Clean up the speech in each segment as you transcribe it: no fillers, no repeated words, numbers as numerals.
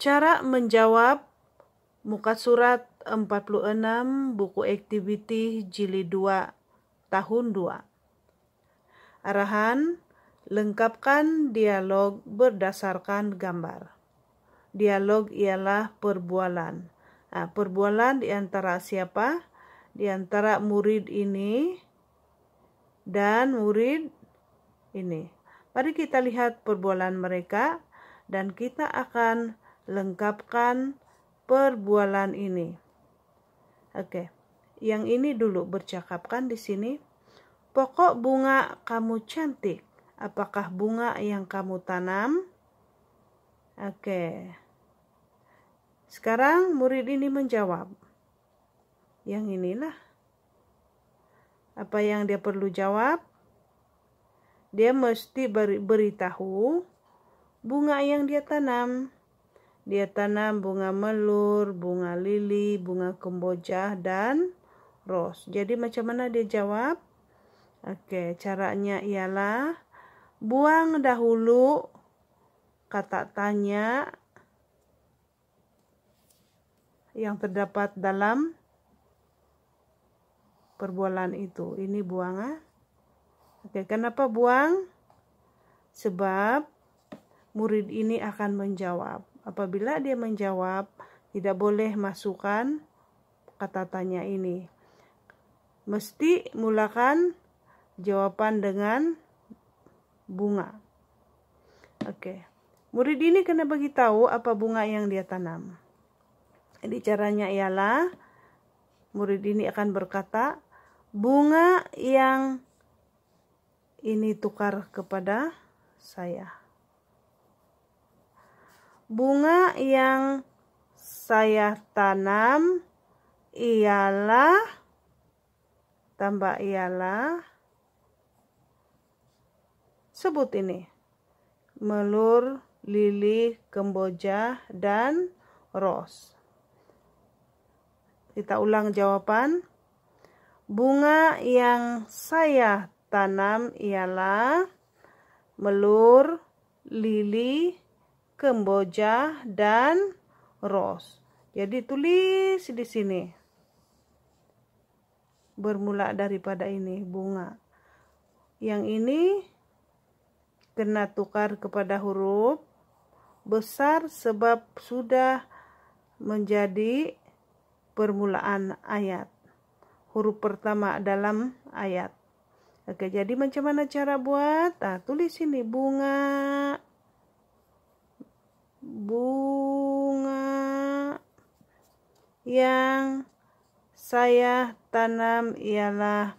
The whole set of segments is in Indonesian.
Cara menjawab muka surat 46 buku activity jilid 2 tahun 2. Arahan, lengkapkan dialog berdasarkan gambar. Dialog ialah perbualan. Perbualan di antara siapa? Di antara murid ini dan murid ini. Mari kita lihat perbualan mereka dan kita akan lengkapkan perbualan ini. Oke. Yang ini dulu bercakapkan di sini. Pokok bunga kamu cantik. Apakah bunga yang kamu tanam? Oke. Sekarang murid ini menjawab. Yang inilah. Apa yang dia perlu jawab? Dia mesti beritahu bunga yang dia tanam. Dia tanam bunga melur, bunga lili, bunga kemboja, dan ros. Jadi macam mana dia jawab? Oke, caranya ialah buang dahulu kata tanya yang terdapat dalam perbualan itu. Ini buang. Oke, kenapa buang? Sebab murid ini akan menjawab. Apabila dia menjawab, tidak boleh masukkan kata tanya ini. Mesti mulakan jawaban dengan bunga. Oke. Murid ini kena bagi tahu apa bunga yang dia tanam. Jadi caranya ialah murid ini akan berkata, bunga yang ini tukar kepada saya. Bunga yang saya tanam ialah, tambah ialah, sebut ini, melur, lili, kemboja, dan ros. Kita ulang jawaban. Bunga yang saya tanam ialah melur, lili, kemboja, dan ros. Jadi tulis di sini. Bermula daripada ini bunga. Yang ini kena tukar kepada huruf besar sebab sudah menjadi permulaan ayat. Huruf pertama dalam ayat. Oke, jadi macam mana cara buat? Tulis ini bunga yang saya tanam ialah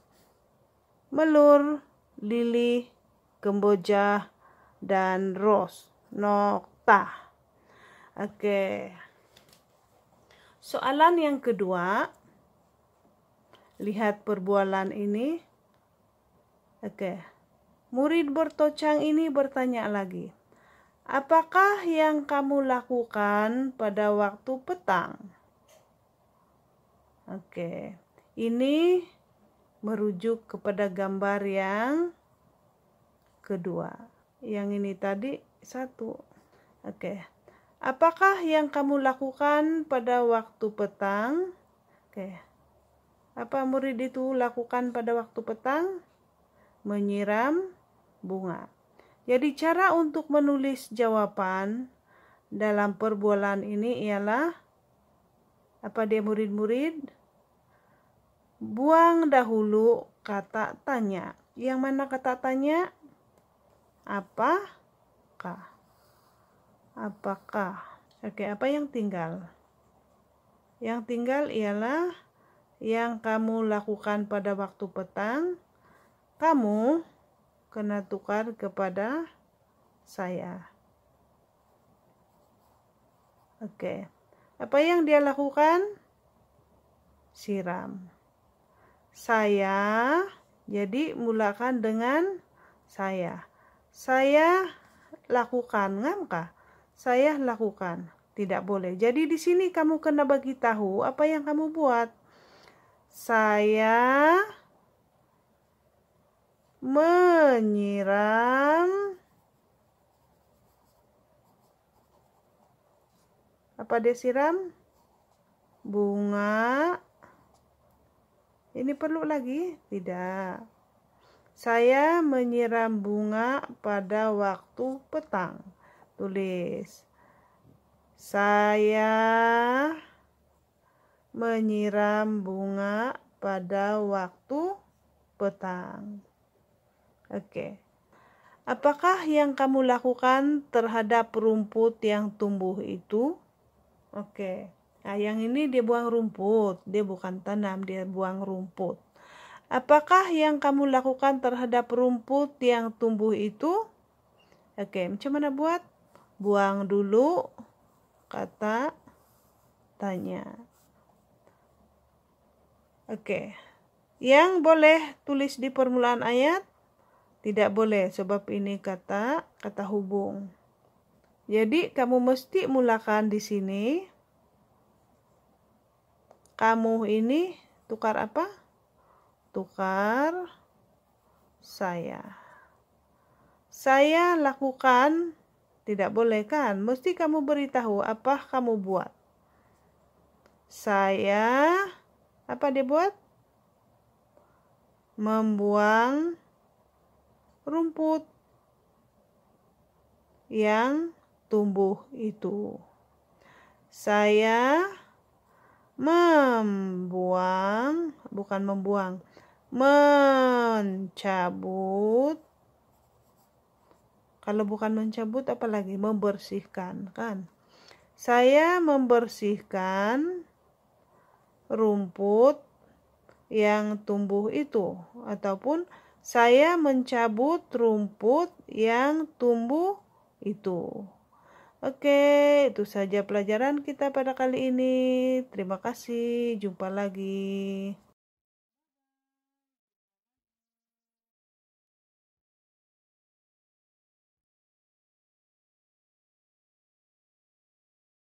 melur, lili, kemboja, dan ros. Nokta. Oke. Soalan yang kedua. Lihat perbualan ini. Oke. Murid bertocang ini bertanya lagi. Apakah yang kamu lakukan pada waktu petang? Oke. Ini merujuk kepada gambar yang kedua. Yang ini tadi satu. Oke. Apakah yang kamu lakukan pada waktu petang? Oke. Apa murid itu lakukan pada waktu petang? Menyiram bunga. Jadi cara untuk menulis jawaban dalam perbualan ini ialah apa dia murid-murid? Buang dahulu kata tanya. Yang mana kata tanya? Apakah? Apakah? Oke, apa yang tinggal? Yang tinggal ialah yang kamu lakukan pada waktu petang. Kamu kena tukar kepada saya. Oke. Apa yang dia lakukan? Siram. Saya, jadi mulakan dengan saya. Saya lakukan, ngamkah? Saya lakukan. Tidak boleh. Jadi di sini kamu kena bagi tahu apa yang kamu buat. Saya menyiram, apa dia siram? Bunga. Ini perlu lagi? Tidak. Saya menyiram bunga pada waktu petang. Tulis. Saya menyiram bunga pada waktu petang. Oke. Apakah yang kamu lakukan terhadap rumput yang tumbuh itu? Oke. Nah, yang ini dia buang rumput. Dia bukan tanam, dia buang rumput. Apakah yang kamu lakukan terhadap rumput yang tumbuh itu? Oke, macam mana buat? Buang dulu kata tanya. Oke. Yang boleh tulis di permulaan ayat? Tidak boleh, sebab ini kata hubung. Jadi kamu mesti mulakan di sini. Kamu ini tukar apa? Tukar saya. Saya lakukan, tidak boleh kan? Mesti kamu beritahu apa kamu buat. Saya, apa dia buat? Membuang rumput yang tumbuh itu. Saya mencabut, kalau bukan mencabut apa lagi? Membersihkan, kan? Saya membersihkan rumput yang tumbuh itu, ataupun saya mencabut rumput yang tumbuh itu. Oke, itu saja pelajaran kita pada kali ini. Terima kasih, jumpa lagi.